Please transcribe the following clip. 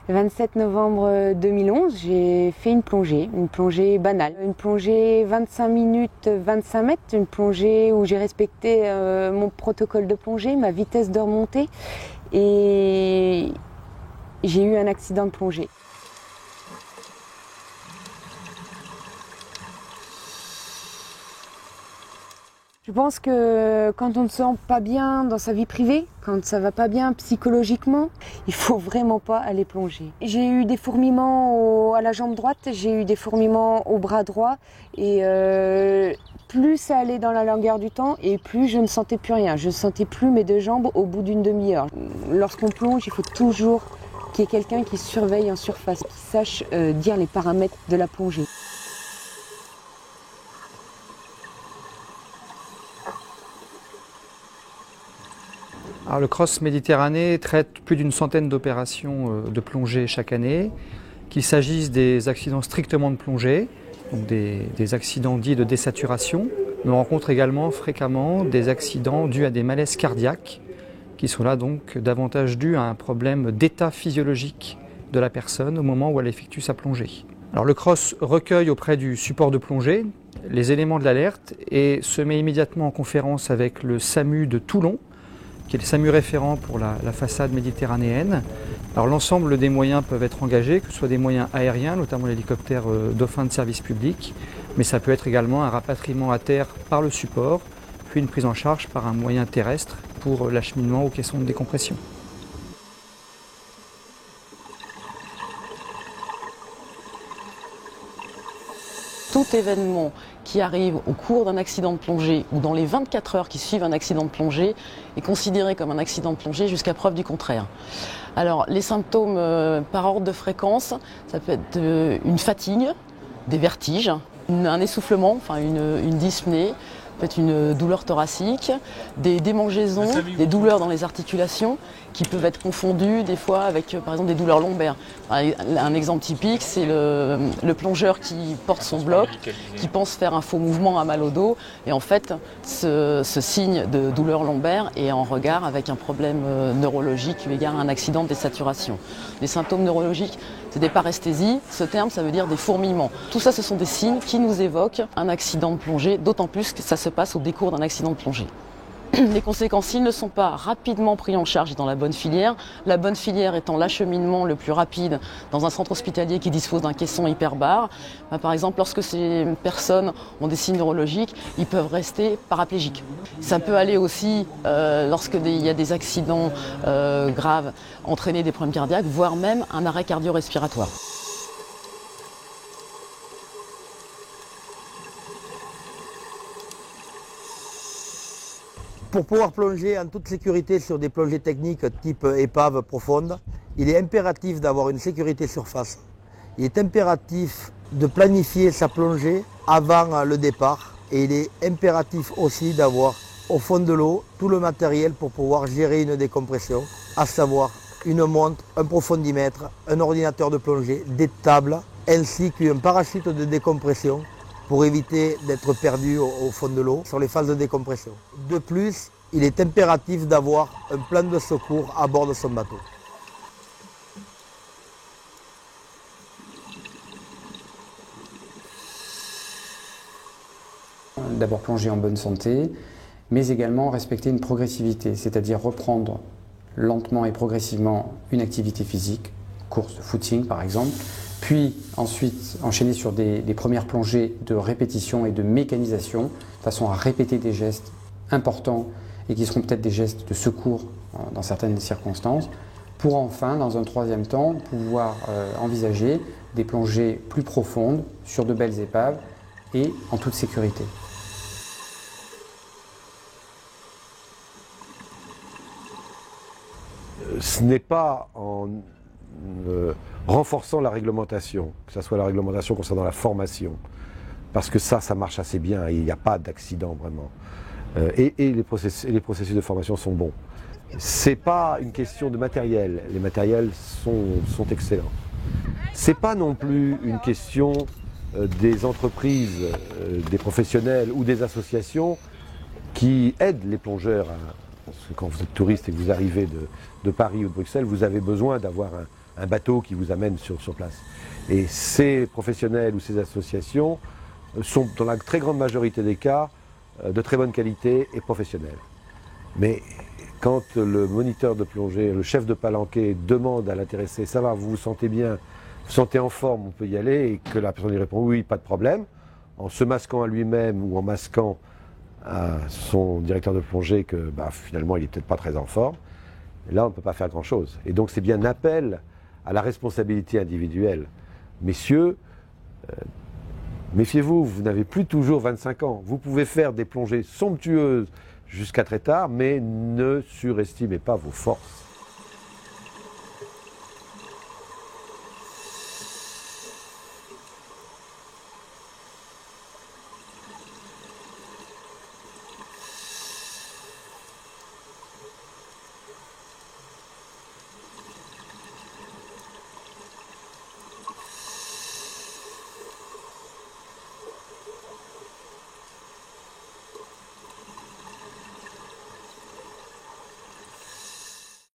Le 27 novembre 2011, j'ai fait une plongée banale. Une plongée 25 minutes, 25 mètres, une plongée où j'ai respecté mon protocole de plongée, ma vitesse de remontée. Et j'ai eu un accident de plongée. Je pense que quand on ne se sent pas bien dans sa vie privée, quand ça va pas bien psychologiquement, il faut vraiment pas aller plonger. J'ai eu des fourmillements à la jambe droite, j'ai eu des fourmillements au bras droit et plus ça allait dans la longueur du temps et plus je ne sentais plus rien. Je ne sentais plus mes deux jambes au bout d'une demi-heure. Lorsqu'on plonge, il faut toujours qu'il y ait quelqu'un qui surveille en surface, qui sache dire les paramètres de la plongée. Alors, le Cross Méditerranée traite plus d'une centaine d'opérations de plongée chaque année, qu'il s'agisse des accidents strictement de plongée, donc des accidents dits de désaturation, mais on rencontre également fréquemment des accidents dus à des malaises cardiaques, qui sont là donc davantage dus à un problème d'état physiologique de la personne au moment où elle effectue sa plongée. Alors, le Cross recueille auprès du support de plongée les éléments de l'alerte et se met immédiatement en conférence avec le SAMU de Toulon, qui est le SAMU référent pour la façade méditerranéenne. Alors l'ensemble des moyens peuvent être engagés, que ce soit des moyens aériens, notamment l'hélicoptère Dauphin de service public, mais ça peut être également un rapatriement à terre par le support, puis une prise en charge par un moyen terrestre pour l'acheminement aux caissons de décompression. Tout événement qui arrive au cours d'un accident de plongée ou dans les 24 heures qui suivent un accident de plongée est considéré comme un accident de plongée jusqu'à preuve du contraire. Alors les symptômes par ordre de fréquence, ça peut être une fatigue, des vertiges, un essoufflement, enfin une dyspnée, peut-être une douleur thoracique, des démangeaisons, des douleurs dans les articulations qui peuvent être confondues des fois avec par exemple des douleurs lombaires. Un exemple typique, c'est le plongeur qui porte son bloc, qui pense faire un faux mouvement à mal au dos et en fait ce signe de douleur lombaire est en regard avec un problème neurologique eu égard à un accident de désaturation. Les symptômes neurologiques, c'est des paresthésies, ce terme ça veut dire des fourmillements. Tout ça ce sont des signes qui nous évoquent un accident de plongée, d'autant plus que ça se passe au décours d'un accident de plongée. Les conséquences, s'ils ne sont pas rapidement pris en charge dans la bonne filière étant l'acheminement le plus rapide dans un centre hospitalier qui dispose d'un caisson hyperbare. Par exemple, lorsque ces personnes ont des signes neurologiques, ils peuvent rester paraplégiques. Ça peut aller aussi, lorsqu'il y a des accidents graves, entraîner des problèmes cardiaques, voire même un arrêt cardio-respiratoire. Pour pouvoir plonger en toute sécurité sur des plongées techniques type épave profonde, il est impératif d'avoir une sécurité surface. Il est impératif de planifier sa plongée avant le départ et il est impératif aussi d'avoir au fond de l'eau tout le matériel pour pouvoir gérer une décompression, à savoir une montre, un profondimètre, un ordinateur de plongée, des tables ainsi qu'un parachute de décompression pour éviter d'être perdu au fond de l'eau sur les phases de décompression. De plus, il est impératif d'avoir un plan de secours à bord de son bateau. D'abord plonger en bonne santé, mais également respecter une progressivité, c'est-à-dire reprendre lentement et progressivement une activité physique, course de footing par exemple, puis ensuite enchaîner sur des premières plongées de répétition et de mécanisation, de façon à répéter des gestes importants et qui seront peut-être des gestes de secours dans certaines circonstances, pour enfin, dans un troisième temps, pouvoir envisager des plongées plus profondes sur de belles épaves et en toute sécurité. Ce n'est pas en renforçant la réglementation, que ce soit la réglementation concernant la formation, parce que ça marche assez bien et il n'y a pas d'accident vraiment. Et les processus de formation sont bons. Ce n'est pas une question de matériel, les matériels sont excellents. Ce n'est pas non plus une question des entreprises, des professionnels ou des associations qui aident les plongeurs. Parce que quand vous êtes touriste et que vous arrivez de Paris ou de Bruxelles, vous avez besoin d'avoir un bateau qui vous amène sur place. Et ces professionnels ou ces associations sont dans la très grande majorité des cas de très bonne qualité et professionnels. Mais quand le moniteur de plongée, le chef de palanquet demande à l'intéressé, ça va, vous vous sentez bien, vous vous sentez en forme, on peut y aller, et que la personne lui répond oui, pas de problème, en se masquant à lui-même ou en masquant à son directeur de plongée que finalement il n'est peut-être pas très en forme, là on ne peut pas faire grand-chose. Et donc c'est bien un appel à la responsabilité individuelle. Messieurs, méfiez-vous, vous n'avez plus toujours 25 ans. Vous pouvez faire des plongées somptueuses jusqu'à très tard, mais ne surestimez pas vos forces.